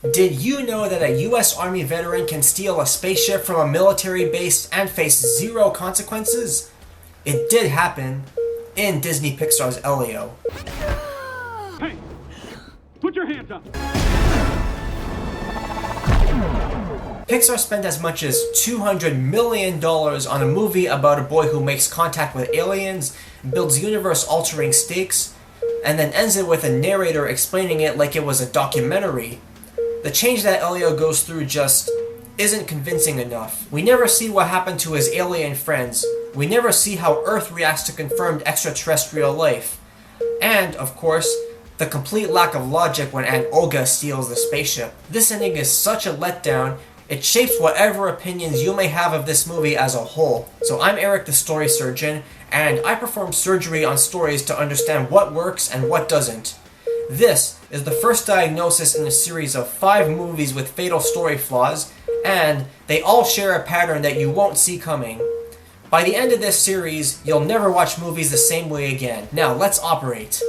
Did you know that a US Army veteran can steal a spaceship from a military base and face zero consequences? It did happen in Disney Pixar's Elio. Hey! Put your hands up! Pixar spent as much as $200 million on a movie about a boy who makes contact with aliens, builds universe-altering stakes, and then ends it with a narrator explaining it like it was a documentary. The change that Elio goes through just isn't convincing enough. We never see what happened to his alien friends. We never see how Earth reacts to confirmed extraterrestrial life. And, of course, the complete lack of logic when Aunt Olga steals the spaceship. This ending is such a letdown, it shapes whatever opinions you may have of this movie as a whole. So I'm Eric the Story Surgeon, and I perform surgery on stories to understand what works and what doesn't. This is the first diagnosis in a series of 5 movies with fatal story flaws, and they all share a pattern that you won't see coming. By the end of this series, you'll never watch movies the same way again. Now, let's operate.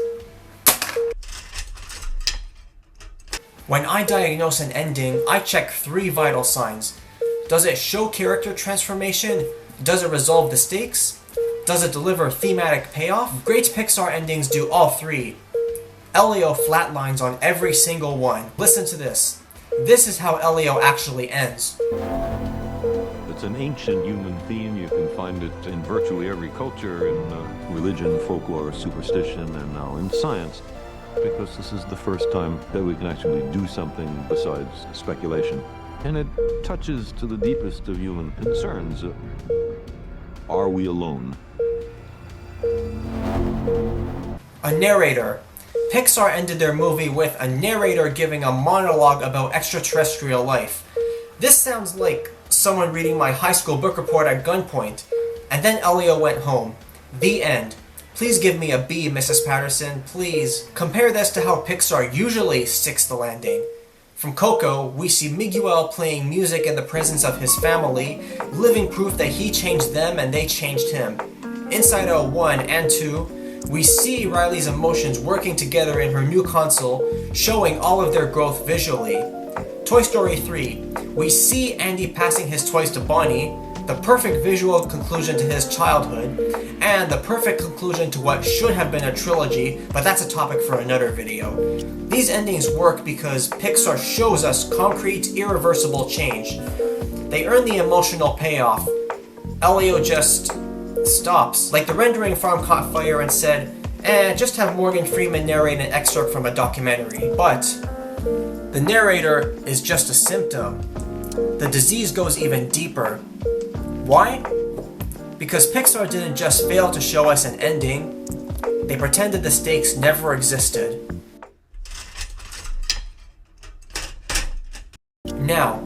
When I diagnose an ending, I check 3 vital signs. Does it show character transformation? Does it resolve the stakes? Does it deliver thematic payoff? Great Pixar endings do all 3. Elio flatlines on every single one. Listen to this. This is how Elio actually ends. It's an ancient human theme. You can find it in virtually every culture, in religion, folklore, superstition, and now in science. Because this is the first time that we can actually do something besides speculation. And it touches to the deepest of human concerns. Are we alone? A narrator. Pixar ended their movie with a narrator giving a monologue about extraterrestrial life. This sounds like someone reading my high school book report at gunpoint. And then Elio went home. The end. Please give me a B, Mrs. Patterson, please. Compare this to how Pixar usually sticks the landing. From Coco, we see Miguel playing music in the presence of his family, living proof that he changed them and they changed him. Inside Out 1 and 2, we see Riley's emotions working together in her new console, showing all of their growth visually. Toy Story 3, we see Andy passing his toys to Bonnie, the perfect visual conclusion to his childhood, and the perfect conclusion to what should have been a trilogy, but that's a topic for another video. These endings work because Pixar shows us concrete, irreversible change. They earn the emotional payoff. Elio just stops. Like the rendering farm caught fire and said, just have Morgan Freeman narrate an excerpt from a documentary. But the narrator is just a symptom. The disease goes even deeper. Why? Because Pixar didn't just fail to show us an ending, they pretended the stakes never existed. Now,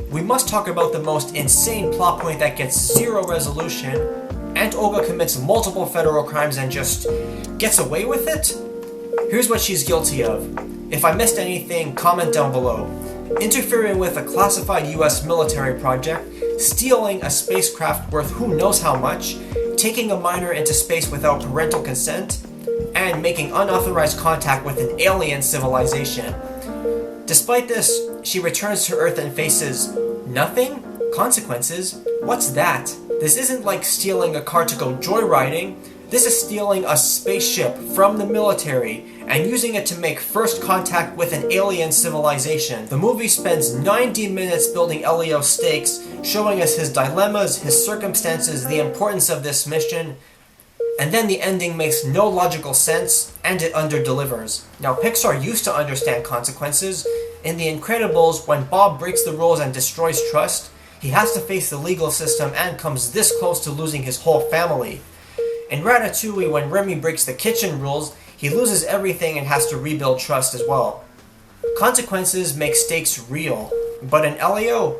we must talk about the most insane plot point that gets zero resolution. Aunt Olga commits multiple federal crimes and just gets away with it? Here's what she's guilty of. If I missed anything, comment down below. Interfering with a classified US military project, stealing a spacecraft worth who knows how much, taking a minor into space without parental consent, and making unauthorized contact with an alien civilization. Despite this, she returns to Earth and faces nothing? Consequences? What's that? This isn't like stealing a car to go joyriding. This is stealing a spaceship from the military and using it to make first contact with an alien civilization. The movie spends 90 minutes building Elio's stakes, showing us his dilemmas, his circumstances, the importance of this mission, and then the ending makes no logical sense, and it underdelivers. Now, Pixar used to understand consequences. In The Incredibles, when Bob breaks the rules and destroys trust, he has to face the legal system and comes this close to losing his whole family. In Ratatouille, when Remy breaks the kitchen rules, he loses everything and has to rebuild trust as well. Consequences make stakes real. But in Elio,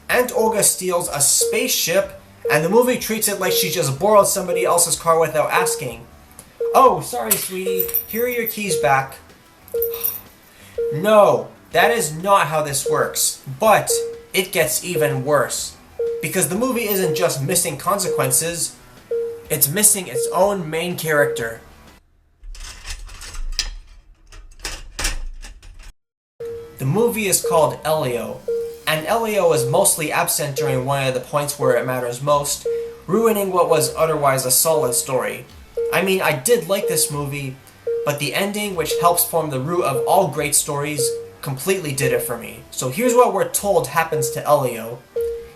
Aunt Olga steals a spaceship, and the movie treats it like she just borrowed somebody else's car without asking. Oh, sorry sweetie, here are your keys back. No, that is not how this works. But it gets even worse. Because the movie isn't just missing consequences, it's missing its own main character. The movie is called Elio, and Elio is mostly absent during one of the points where it matters most, ruining what was otherwise a solid story. I mean, I did like this movie, but the ending, which helps form the root of all great stories, completely did it for me. So here's what we're told happens to Elio.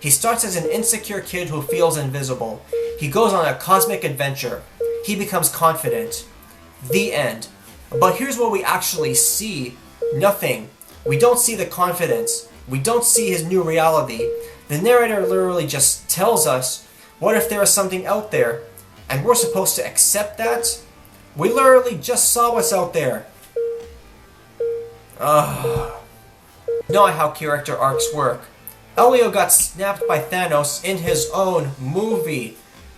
He starts as an insecure kid who feels invisible. He goes on a cosmic adventure. He becomes confident. The end. But here's what we actually see. Nothing. We don't see the confidence. We don't see his new reality. The narrator literally just tells us, what if there is something out there? And we're supposed to accept that? We literally just saw what's out there. Not how character arcs work. Elio got snapped by Thanos in his own movie.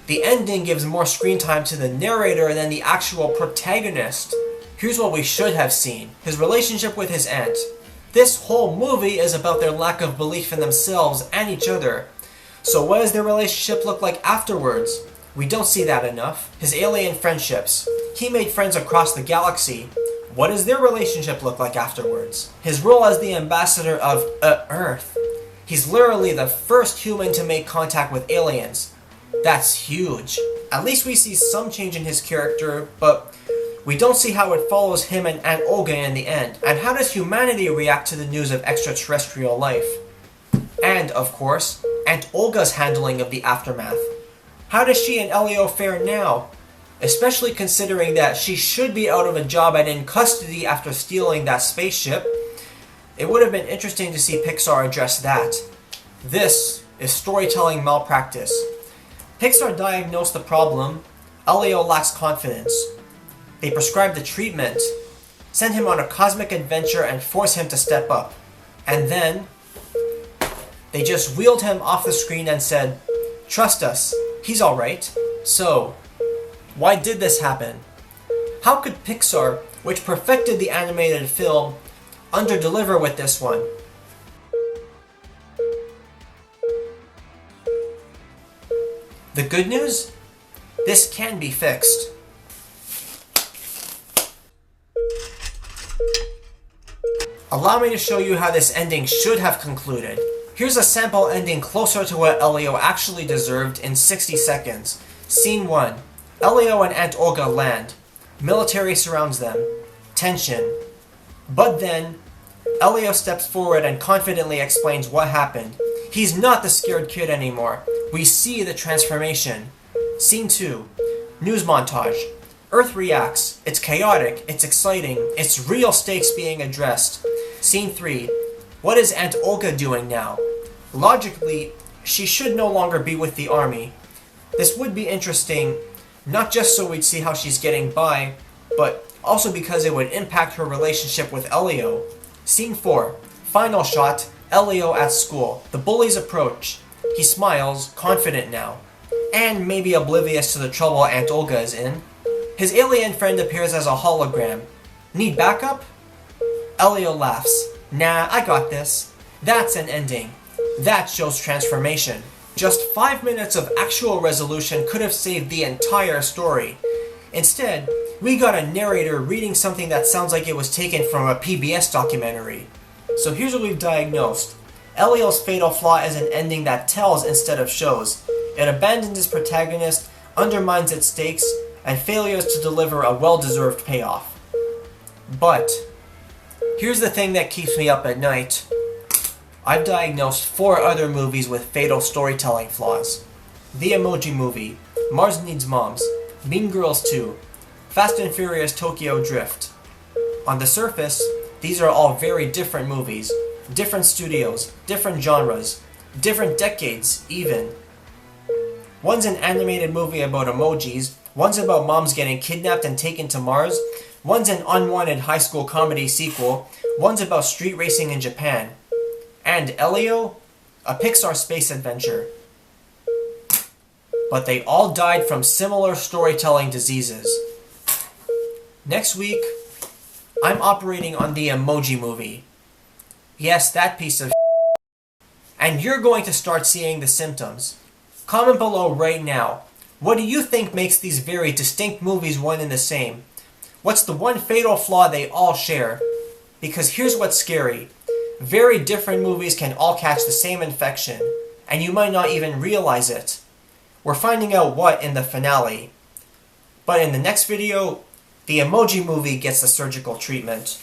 The ending gives more screen time to the narrator than the actual protagonist. Here's what we should have seen. His relationship with his aunt. This whole movie is about their lack of belief in themselves and each other. So what does their relationship look like afterwards? We don't see that enough. His alien friendships. He made friends across the galaxy. What does their relationship look like afterwards? His role as the ambassador of Earth. He's literally the first human to make contact with aliens. That's huge. At least we see some change in his character, but we don't see how it follows him and Aunt Olga in the end. And how does humanity react to the news of extraterrestrial life? And, of course, Aunt Olga's handling of the aftermath. How does she and Elio fare now? Especially considering that she should be out of a job and in custody after stealing that spaceship. It would have been interesting to see Pixar address that. This is storytelling malpractice. Pixar diagnosed the problem. Elio lacks confidence. They prescribe the treatment, send him on a cosmic adventure and force him to step up. And then, they just wheeled him off the screen and said, trust us, he's alright. So, why did this happen? How could Pixar, which perfected the animated film, underdeliver with this one? The good news? This can be fixed. Allow me to show you how this ending should have concluded. Here's a sample ending closer to what Elio actually deserved in 60 seconds. Scene 1. Elio and Aunt Olga land. Military surrounds them. Tension. But then, Elio steps forward and confidently explains what happened. He's not the scared kid anymore. We see the transformation. Scene 2. News montage. Earth reacts. It's chaotic. It's exciting. It's real stakes being addressed. Scene 3. What is Aunt Olga doing now? Logically, she should no longer be with the army. This would be interesting, not just so we'd see how she's getting by, but also because it would impact her relationship with Elio. Scene 4. Final shot. Elio at school. The bullies approach. He smiles, confident now, and maybe oblivious to the trouble Aunt Olga is in. His alien friend appears as a hologram. Need backup? Elio laughs. Nah, I got this. That's an ending. That shows transformation. Just 5 minutes of actual resolution could have saved the entire story. Instead, we got a narrator reading something that sounds like it was taken from a PBS documentary. So here's what we've diagnosed. Elio's fatal flaw is an ending that tells instead of shows. It abandons its protagonist, undermines its stakes, and fails to deliver a well-deserved payoff. But here's the thing that keeps me up at night. I've diagnosed 4 other movies with fatal storytelling flaws. The Emoji Movie, Mars Needs Moms, Mean Girls 2, Fast and Furious Tokyo Drift. On the surface, these are all very different movies, different studios, different genres, different decades even. One's an animated movie about emojis, one's about moms getting kidnapped and taken to Mars, one's an unwanted high school comedy sequel, one's about street racing in Japan. And Elio, a Pixar space adventure. But they all died from similar storytelling diseases. Next week, I'm operating on the Emoji Movie. Yes, that piece of and you're going to start seeing the symptoms. Comment below right now. What do you think makes these very distinct movies one and the same? What's the one fatal flaw they all share? Because here's what's scary. very different movies can all catch the same infection, and you might not even realize it. We're finding out what in the finale. But in the next video, the Emoji Movie gets the surgical treatment.